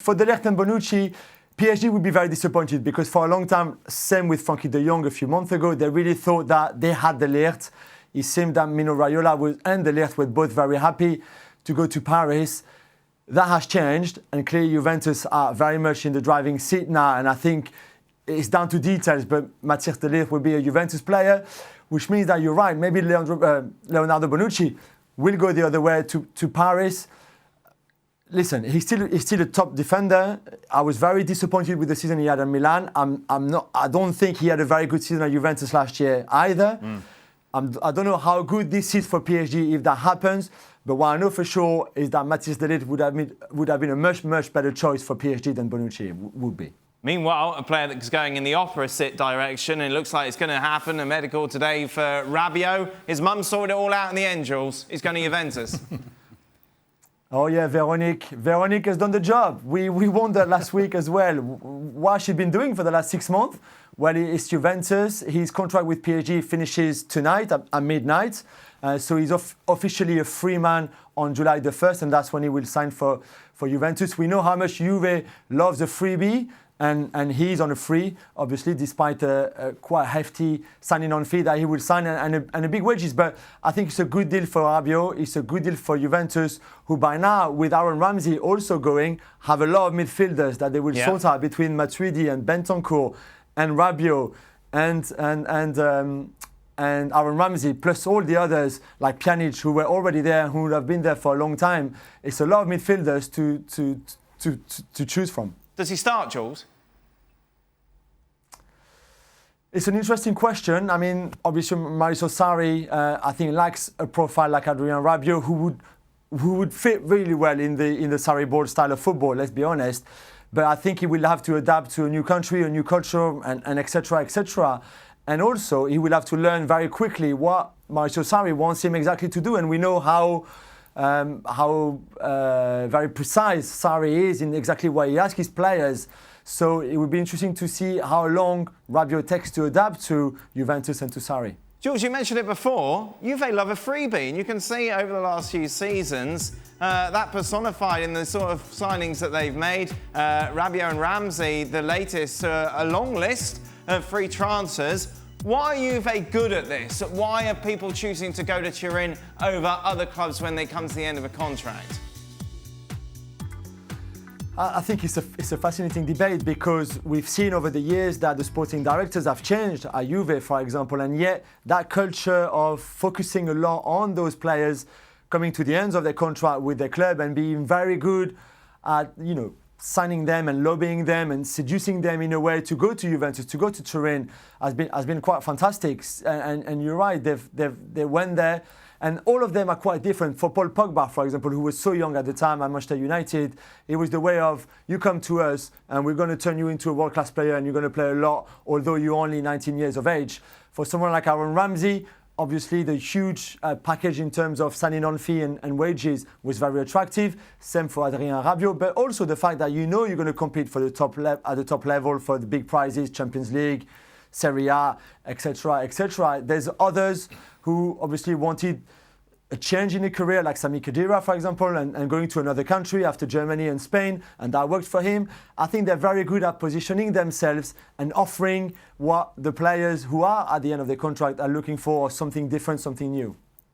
for De Ligt and Bonucci, PSG would be very disappointed because for a long time, same with Frankie de Jong a few months ago, they really thought that they had De Ligt. It seemed that Mino Raiola and De Ligt were both very happy to go to Paris. That has changed, and clearly Juventus are very much in the driving seat now, and I think it's down to details, but Matthijs de Ligt will be a Juventus player, which means that you're right, maybe Leonardo Bonucci will go the other way to Paris. Listen, he's still a top defender. I was very disappointed with the season he had at Milan. I don't think he had a very good season at Juventus last year either. I don't know how good this is for PSG if that happens, but what I know for sure is that Matthijs de Ligt would have been a much, much better choice for PSG than Bonucci would be. Meanwhile, a player that's going in the opposite direction, and it looks like it's going to happen, a medical today for Rabiot. His mum sorted it all out in the end, Jules. He's going to Juventus. Oh yeah, Veronique has done the job. We wondered last week as well what she'd been doing for the last 6 months. Well, it's Juventus. His contract with PSG finishes tonight at midnight. So he's officially a free man on July the 1st, and that's when he will sign for Juventus. We know how much Juve loves a freebie, and he's on a free, obviously, despite a quite hefty signing on fee that he will sign and a big wages. But I think it's a good deal for Rabiot. It's a good deal for Juventus, who by now, with Adrien Ramsey also going, have a lot of midfielders that they will sort out between Matuidi and Bentancur and Rabiot and Adrien Ramsey, plus all the others like Pjanic, who were already there, who would have been there for a long time. It's a lot of midfielders to choose from. Does he start, Jules? It's an interesting question. I mean, obviously, Maurizio Sarri, I think, lacks a profile like Adrien Rabiot, who would fit really well in the Sarri board style of football. Let's be honest. But I think he will have to adapt to a new country, a new culture, and etc. etc. And also, he will have to learn very quickly what Maurizio Sarri wants him exactly to do. And we know how very precise Sarri is in exactly what he asks his players. So it would be interesting to see how long Rabiot takes to adapt to Juventus and to Sarri. Jules, you mentioned it before. Juve love a freebie, and you can see over the last few seasons that personified in the sort of signings that they've made. Rabiot and Ramsey, the latest, a long list of free transfers. Why are Juve good at this? Why are people choosing to go to Turin over other clubs when they come to the end of a contract? I think it's a fascinating debate because we've seen over the years that the sporting directors have changed at Juve, for example, and yet that culture of focusing a lot on those players coming to the ends of their contract with their club and being very good at, signing them and lobbying them and seducing them in a way to go to Juventus, to go to Turin, has been quite fantastic. And you're right, they went there. And all of them are quite different. For Paul Pogba, for example, who was so young at the time at Manchester United, it was the way of, you come to us and we're going to turn you into a world-class player and you're going to play a lot, although you're only 19 years of age. For someone like Adrien Ramsey, obviously the huge package in terms of signing on fee and wages was very attractive. Same for Adrien Rabiot, but also the fact that you're going to compete for at the top level for the big prizes, Champions League, Serie A, etc., etc. There's others who obviously wanted a change in a career, like Sami Khedira, for example, and going to another country after Germany and Spain, and that worked for him. I think they're very good at positioning themselves and offering what the players who are at the end of their contract are looking for, something different, something new.